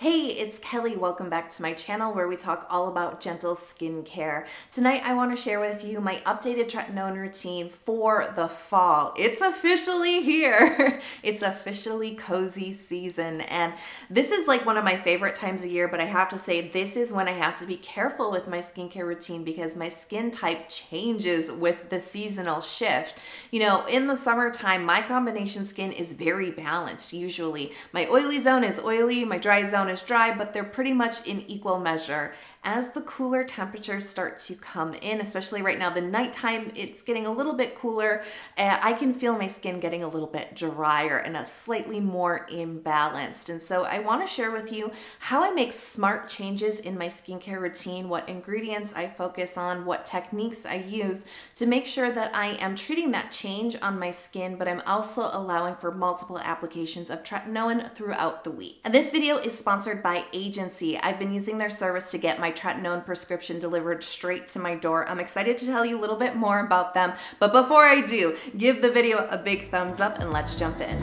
Hey, it's Kelly. Welcome back to my channel where we talk all about gentle skincare. Tonight I want to share with you my updated tretinoin routine for the fall. It's officially here. It's officially cozy season, and this is like one of my favorite times of year, but I have to say this is when I have to be careful with my skincare routine because my skin type changes with the seasonal shift. You know, in the summertime, my combination skin is very balanced usually. My oily zone is oily, my dry zone is dry, but they're pretty much in equal measure. As the cooler temperatures start to come in, especially right now, the nighttime, it's getting a little bit cooler. I can feel my skin getting a little bit drier and a slightly more imbalanced. And so I want to share with you how I make smart changes in my skincare routine, what ingredients I focus on, what techniques I use to make sure that I am treating that change on my skin, but I'm also allowing for multiple applications of tretinoin throughout the week. And this video is sponsored by Agency. I've been using their service to get my tretinoin prescription delivered straight to my door. I'm excited to tell you a little bit more about them, but before I do, give the video a big thumbs up and let's jump in.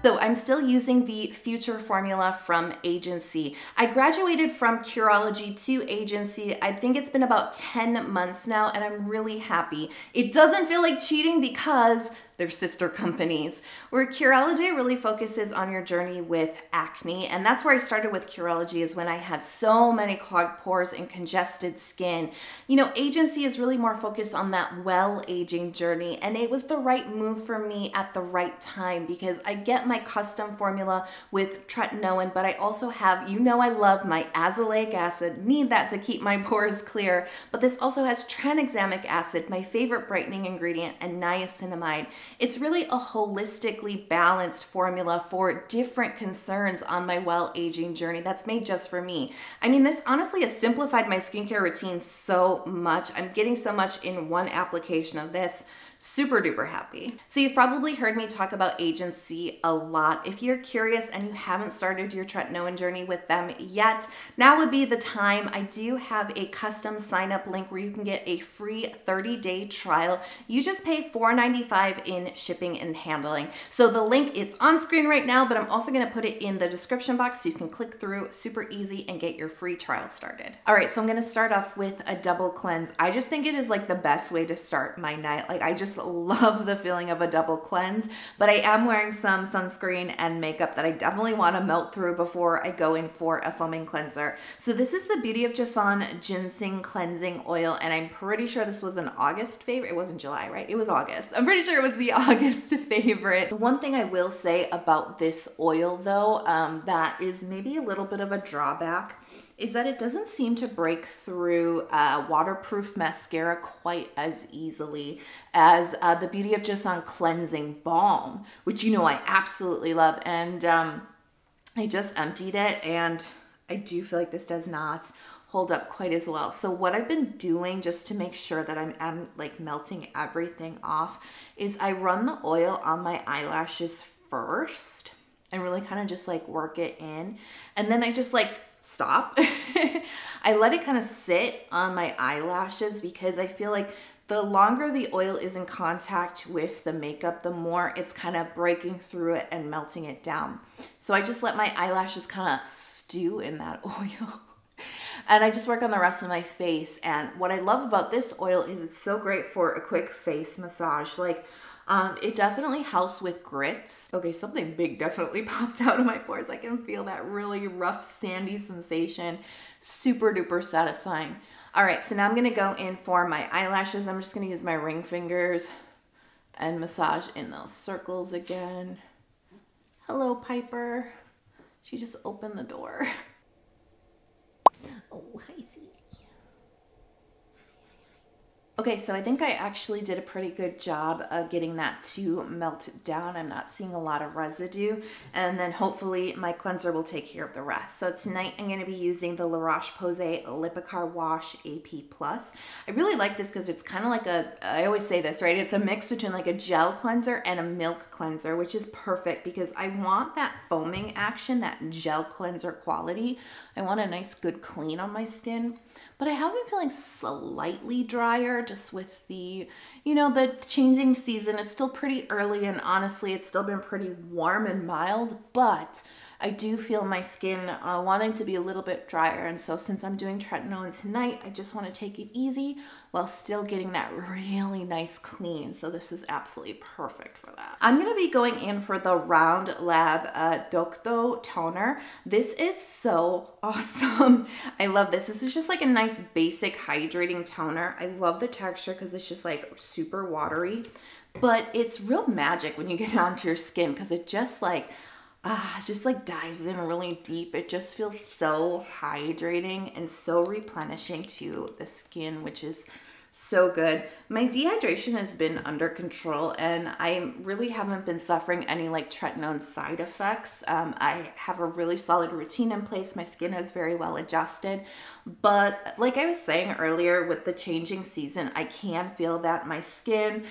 So I'm still using the Future formula from Agency. I graduated from Curology to Agency. I think it's been about 10 months now, and I'm really happy. It doesn't feel like cheating because they're sister companies. Where Curology really focuses on your journey with acne, and that's where I started with Curology, is when I had so many clogged pores and congested skin. You know, Agency is really more focused on that well-aging journey, and it was the right move for me at the right time because I get my custom formula with tretinoin, but I also have, you know, I love my azelaic acid, need that to keep my pores clear, but this also has tranexamic acid, my favorite brightening ingredient, and niacinamide. It's really a holistically balanced formula for different concerns on my well-aging journey that's made just for me. I mean, this honestly has simplified my skincare routine so much. I'm getting so much in one application of this. Super duper happy. So you've probably heard me talk about Agency a lot. If you're curious and you haven't started your tretinoin journey with them yet, now would be the time. I do have a custom sign up link where you can get a free 30-day trial. You just pay $4.95 in shipping and handling. So the link, it's on screen right now, but I'm also gonna put it in the description box so you can click through, super easy, and get your free trial started. All right, so I'm gonna start off with a double cleanse. I just think it is like the best way to start my night. Like I just love the feeling of a double cleanse, but I am wearing some sunscreen and makeup that I definitely want to melt through before I go in for a foaming cleanser. So this is the Beauty of Joseon Ginseng Cleansing Oil, and I'm pretty sure this was an August favorite. It wasn't July, right? It was August. I'm pretty sure it was the August favorite. The one thing I will say about this oil though, that is maybe a little bit of a drawback, is that it doesn't seem to break through waterproof mascara quite as easily as the Beauty of Joseon Cleansing Balm, which you know I absolutely love. And I just emptied it, and I do feel like this does not hold up quite as well. So what I've been doing just to make sure that I'm like melting everything off is I run the oil on my eyelashes first and really kind of just like work it in, and then I just like stop. I let it kind of sit on my eyelashes because I feel like the longer the oil is in contact with the makeup, the more it's kind of breaking through it and melting it down. So I just let my eyelashes kind of stew in that oil. And I just work on the rest of my face. And what I love about this oil is it's so great for a quick face massage. Like, it definitely helps with grits. Okay, something big definitely popped out of my pores. I can feel that really rough, sandy sensation. Super duper satisfying. All right, so now I'm gonna go in for my eyelashes. I'm just gonna use my ring fingers and massage in those circles again. Hello, Piper. She just opened the door. Oh, hi, sweetie. Okay, so I think I actually did a pretty good job of getting that to melt down. I'm not seeing a lot of residue, and then hopefully my cleanser will take care of the rest. So tonight I'm going to be using the Roche-Posay Lipikar Wash AP+. I really like this because it's kind of like I always say this, right? It's a mix between like a gel cleanser and a milk cleanser, which is perfect because I want that foaming action, that gel cleanser quality. I want a nice good clean on my skin, but I have been feeling slightly drier just with the, you know, the changing season. It's still pretty early, and honestly, it's still been pretty warm and mild, but I do feel my skin wanting to be a little bit drier. And so since I'm doing tretinoin tonight, I just want to take it easy while still getting that really nice clean. So this is absolutely perfect for that. I'm going to be going in for the Roundlab Dokdo toner. This is so awesome. I love this. This is just like a nice basic hydrating toner. I love the texture because it's just like super watery, but it's real magic when you get it onto your skin because it just like dives in really deep. It just feels so hydrating and so replenishing to the skin, which is so good. My dehydration has been under control and I really haven't been suffering any like tretinoin side effects. I have a really solid routine in place. My skin is very well adjusted. But like I was saying earlier, with the changing season, I can feel that my skin,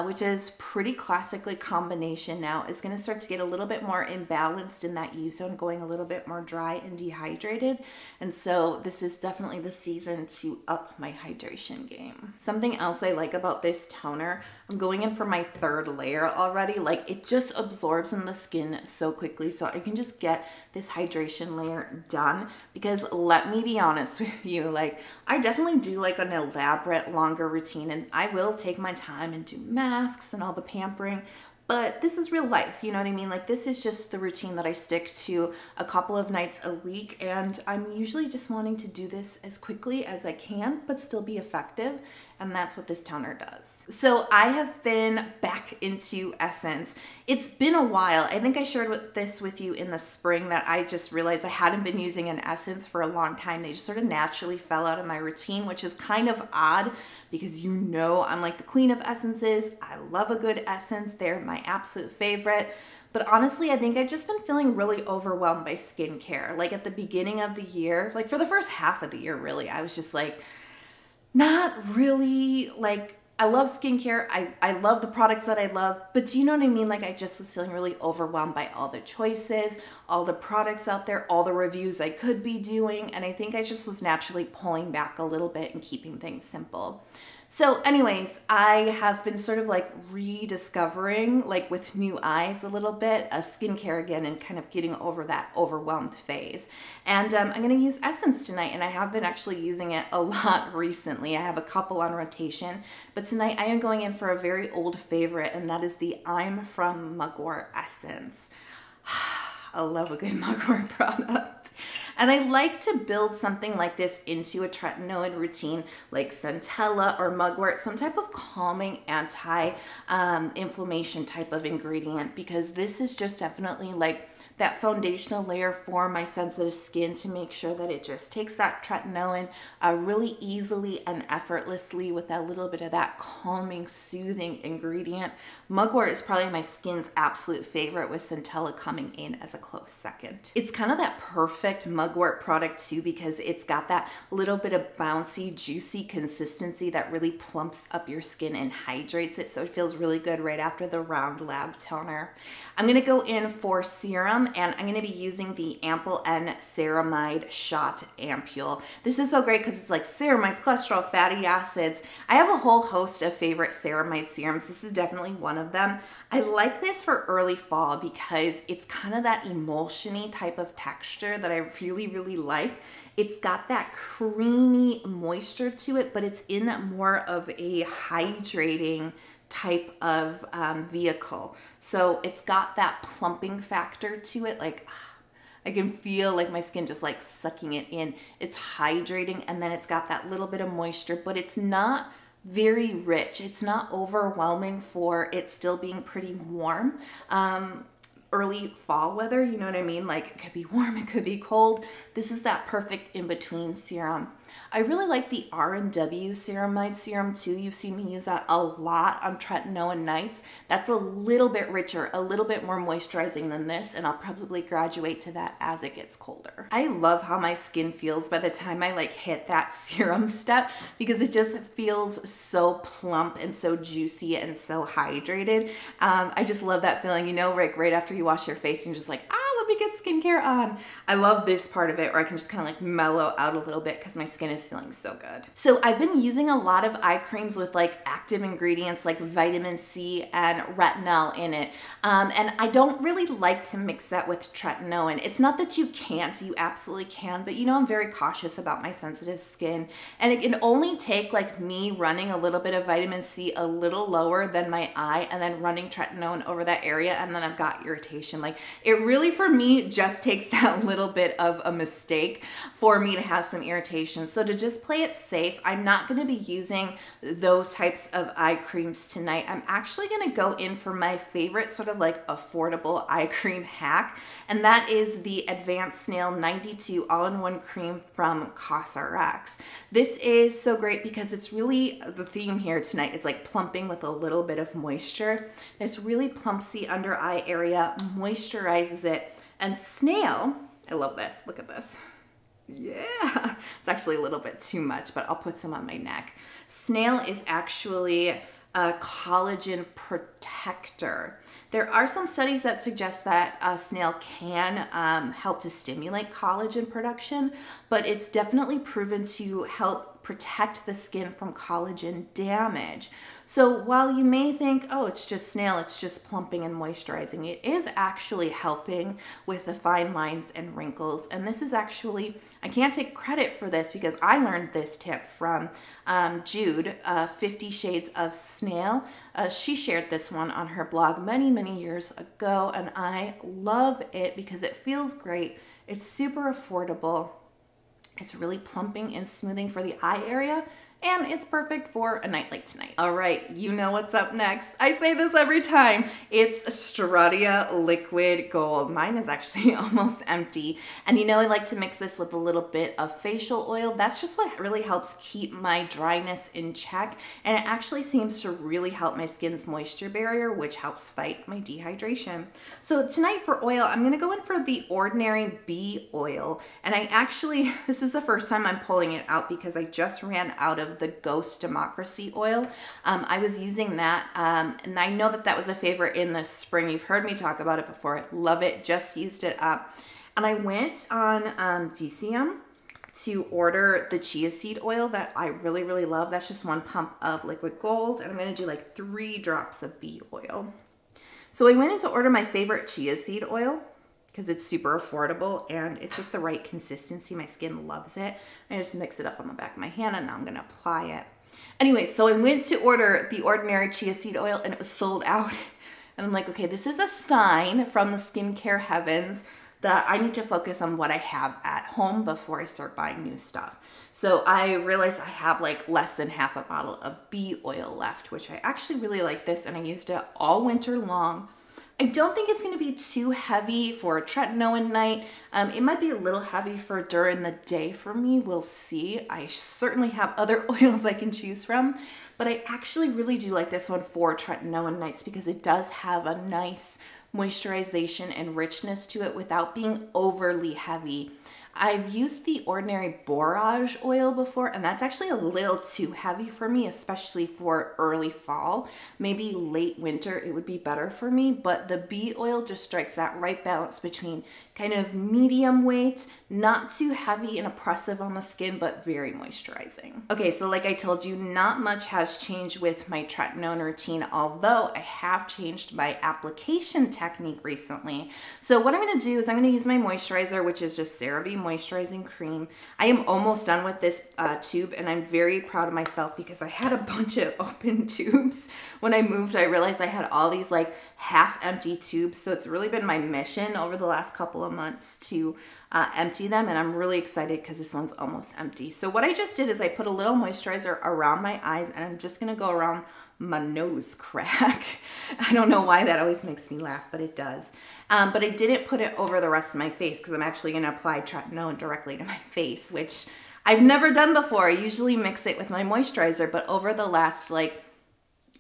which is pretty classically combination now, is going to start to get a little bit more imbalanced in that U zone, going a little bit more dry and dehydrated. And so this is definitely the season to up my hydration game. Something else I like about this toner, I'm going in for my third layer already. Like it just absorbs in the skin so quickly, so I can just get this hydration layer done. Because let me be honest with you, like I definitely do like an elaborate longer routine, and I will take my time and do masks and all the pampering, but this is real life, you know what I mean? Like this is just the routine that I stick to a couple of nights a week, and I'm usually just wanting to do this as quickly as I can but still be effective, and that's what this toner does. So I have been back into Essence. It's been a while. I think I shared this with you in the spring that I just realized I hadn't been using an Essence for a long time. They just sort of naturally fell out of my routine, which is kind of odd because you know I'm like the queen of essences. I love a good essence. They're my absolute favorite. But honestly, I think I've just been feeling really overwhelmed by skincare. Like at the beginning of the year, like for the first half of the year, really, I was just like, not really, like, I love skincare. I love the products that I love, but do you know what I mean? Like I just was feeling really overwhelmed by all the choices, all the products out there, all the reviews I could be doing. And I think I just was naturally pulling back a little bit and keeping things simple. So anyways, I have been sort of like rediscovering, like with new eyes a little bit, skincare again, and kind of getting over that overwhelmed phase. And I'm going to use Essence tonight, and I have been actually using it a lot recently. I have a couple on rotation, but tonight I am going in for a very old favorite, and that is the I'm from Mugwort Essence. I love a good Mugwort product. And I like to build something like this into a tretinoin routine, like centella or mugwort, some type of calming anti-inflammation type of ingredient, because this is just definitely like that foundational layer for my sensitive skin to make sure that it just takes that tretinoin really easily and effortlessly with a little bit of that calming, soothing ingredient. Mugwort is probably my skin's absolute favorite, with centella coming in as a close second. It's kind of that perfect mugwort product too, because it's got that little bit of bouncy, juicy consistency that really plumps up your skin and hydrates it, so it feels really good right after the Roundlab toner. I'm going to go in for serum, and I'm going to be using the Ampule N Ceramide Shot Ampule. This is so great because it's like ceramides, cholesterol, fatty acids. I have a whole host of favorite ceramide serums. This is definitely one of them. I like this for early fall because it's kind of that emulsion-y type of texture that I really, really like. It's got that creamy moisture to it, but it's in more of a hydrating type of vehicle. So it's got that plumping factor to it. Like I can feel like my skin just like sucking it in. It's hydrating, and then it's got that little bit of moisture, but it's not very rich. It's not overwhelming for it still being pretty warm. Early fall weather, you know what I mean? Like it could be warm, it could be cold. This is that perfect in-between serum. I really like the R&W Ceramide serum too. You've seen me use that a lot on tretinoin nights. That's a little bit richer, a little bit more moisturizing than this, and I'll probably graduate to that as it gets colder. I love how my skin feels by the time I like hit that serum step, because it just feels so plump and so juicy and so hydrated. I just love that feeling, you know, right after you wash your face and you're just like, ah, let me get skincare on. I love this part of it where I can just kind of like mellow out a little bit because my skin is feeling so good. So I've been using a lot of eye creams with like active ingredients like vitamin C and retinol in it. And I don't really like to mix that with tretinoin. It's not that you can't, you absolutely can, but you know, I'm very cautious about my sensitive skin. And it can only take like me running a little bit of vitamin C a little lower than my eye and then running tretinoin over that area, and then I've got irritation. Like it really for me just takes that little bit of a mistake for me to have some irritation. So to just play it safe, I'm not going to be using those types of eye creams tonight. I'm actually going to go in for my favorite sort of like affordable eye cream hack, and that is the Advanced Snail 92 all-in-one cream from Cosrx. This is so great because it's really the theme here tonight. It's like plumping with a little bit of moisture. This really plumps the under eye area, moisturizes it, and Snail, I love this, look at this. Yeah, it's actually a little bit too much, but I'll put some on my neck. Snail is actually a collagen protector. There are some studies that suggest that Snail can help to stimulate collagen production, but it's definitely proven to help protect the skin from collagen damage. So while you may think, oh, it's just Snail, it's just plumping and moisturizing, it is actually helping with the fine lines and wrinkles. And this is actually, I can't take credit for this because I learned this tip from Jude, 50 Shades of Snail. She shared this one on her blog many, many years ago, and I love it because it feels great. It's super affordable. It's really plumping and smoothing for the eye area, and it's perfect for a night like tonight. All right, you know what's up next. I say this every time. It's Stratia Liquid Gold. Mine is actually almost empty. And you know I like to mix this with a little bit of facial oil. That's just what really helps keep my dryness in check. And it actually seems to really help my skin's moisture barrier, which helps fight my dehydration. So tonight for oil, I'm gonna go in for the Ordinary Bee Oil. And I actually, this is the first time I'm pulling it out because I just ran out of the Ghost Democracy oil. I was using that, and I know that that was a favorite in the spring. You've heard me talk about it before. Love it, just used it up. And I went on Joseon to order the chia seed oil that I really, really love. That's just 1 pump of liquid gold, and I'm gonna do like 3 drops of bee oil. So I went in to order my favorite chia seed oil because it's super affordable and it's just the right consistency. My skin loves it. I just mix it up on the back of my hand and now I'm gonna apply it. Anyway, so I went to order the Ordinary Chia Seed Oil and it was sold out. And I'm like, okay, this is a sign from the skincare heavens that I need to focus on what I have at home before I start buying new stuff. So I realized I have like less than half a bottle of bee oil left, which I actually really like this, and I used it all winter long. I don't think it's gonna be too heavy for a tretinoin night. It might be a little heavy for during the day for me, we'll see. I certainly have other oils I can choose from, but I actually really do like this one for tretinoin nights because it does have a nice moisturization and richness to it without being overly heavy. I've used the Ordinary Borage oil before, and that's actually a little too heavy for me, especially for early fall. Maybe late winter, it would be better for me, but the bee oil just strikes that right balance between kind of medium weight, not too heavy and oppressive on the skin, but very moisturizing. Okay, so like I told you, not much has changed with my tretinoin routine, although I have changed my application technique recently. So what I'm gonna do is I'm gonna use my moisturizer, which is just Cerave moisturizing cream. I am almost done with this tube, and I'm very proud of myself because I had a bunch of open tubes. When I moved, I realized I had all these like half empty tubes, so it's really been my mission over the last couple of months to empty them, and I'm really excited because this one's almost empty. So what I just did is I put a little moisturizer around my eyes, and I'm just gonna go around my nose crack. I don't know why that always makes me laugh, but it does. But I didn't put it over the rest of my face because I'm actually gonna apply tretinoin directly to my face, which I've never done before. I usually mix it with my moisturizer, but over the last like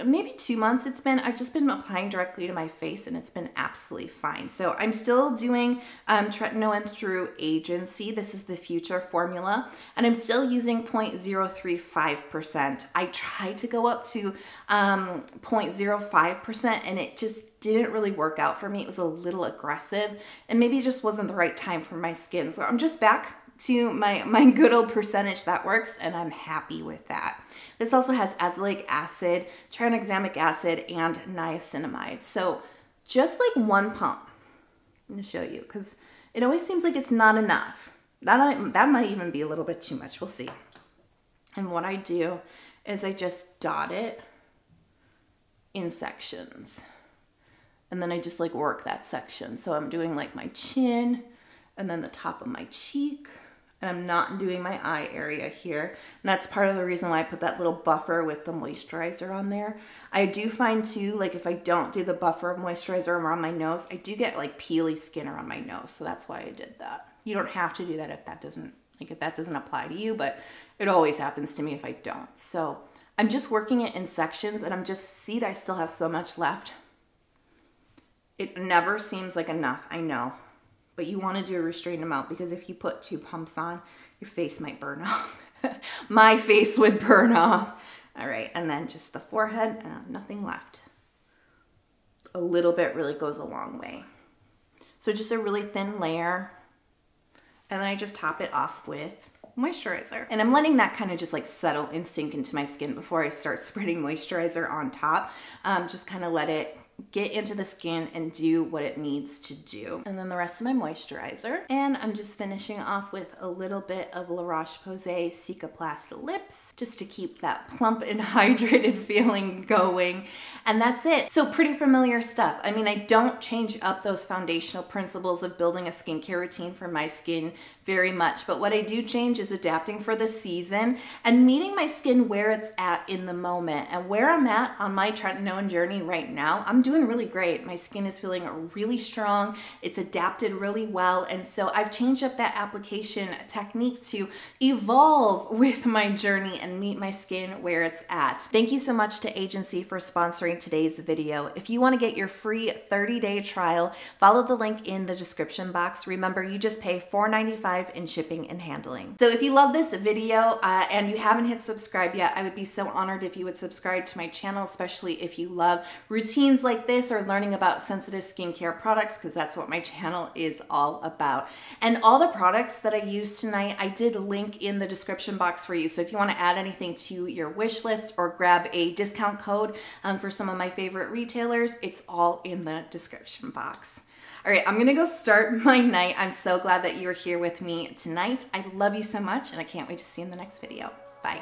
maybe 2 months I've just been applying directly to my face, and it's been absolutely fine. So I'm still doing tretinoin through agency. This is the Future formula, and I'm still using 0.035%. I tried to go up to 0.05%, and it just didn't really work out for me. It was a little aggressive and maybe it just wasn't the right time for my skin. So I'm just back to my good old percentage that works, and I'm happy with that. This also has azelaic acid, tranexamic acid, and niacinamide. So just like one pump. I'm gonna show you because it always seems like it's not enough. That might even be a little bit too much. We'll see. And what I do is I just dot it in sections. And then I just like work that section. So I'm doing like my chin and then the top of my cheek. And I'm not doing my eye area here. And that's part of the reason why I put that little buffer with the moisturizer on there. I do find too, like if I don't do the buffer of moisturizer around my nose, I do get like peely skin around my nose. So that's why I did that. You don't have to do that if that doesn't apply to you, but it always happens to me if I don't. So I'm just working it in sections, and see that I still have so much left. It never seems like enough, I know. But you want to do a restrained amount, because if you put 2 pumps on, your face might burn off. My face would burn off. All right, and then just the forehead, and nothing left. A little bit really goes a long way. So just a really thin layer, and then I just top it off with moisturizer. And I'm letting that kind of just like settle and sink into my skin before I start spreading moisturizer on top. Just kind of let it get into the skin and do what it needs to do. And then the rest of my moisturizer. And I'm just finishing off with a little bit of La Roche-Posay Cicaplast lips, just to keep that plump and hydrated feeling going. And that's it. So pretty familiar stuff. I mean, I don't change up those foundational principles of building a skincare routine for my skin very much, but what I do change is adapting for the season and meeting my skin where it's at in the moment. And where I'm at on my tretinoin journey right now, I'm doing really great. My skin is feeling really strong. It's adapted really well. And so I've changed up that application technique to evolve with my journey and meet my skin where it's at. Thank you so much to Agency for sponsoring today's video. If you want to get your free 30-day trial, follow the link in the description box. Remember, you just pay $4.95 in shipping and handling. So if you love this video and you haven't hit subscribe yet, I would be so honored if you would subscribe to my channel, especially if you love routines like this or learning about sensitive skincare products, because that's what my channel is all about. And all the products that I used tonight, I did link in the description box for you. So if you want to add anything to your wish list or grab a discount code for some of my favorite retailers, it's all in the description box. All right, I'm gonna go start my night. I'm so glad that you're here with me tonight. I love you so much, and I can't wait to see you in the next video. Bye.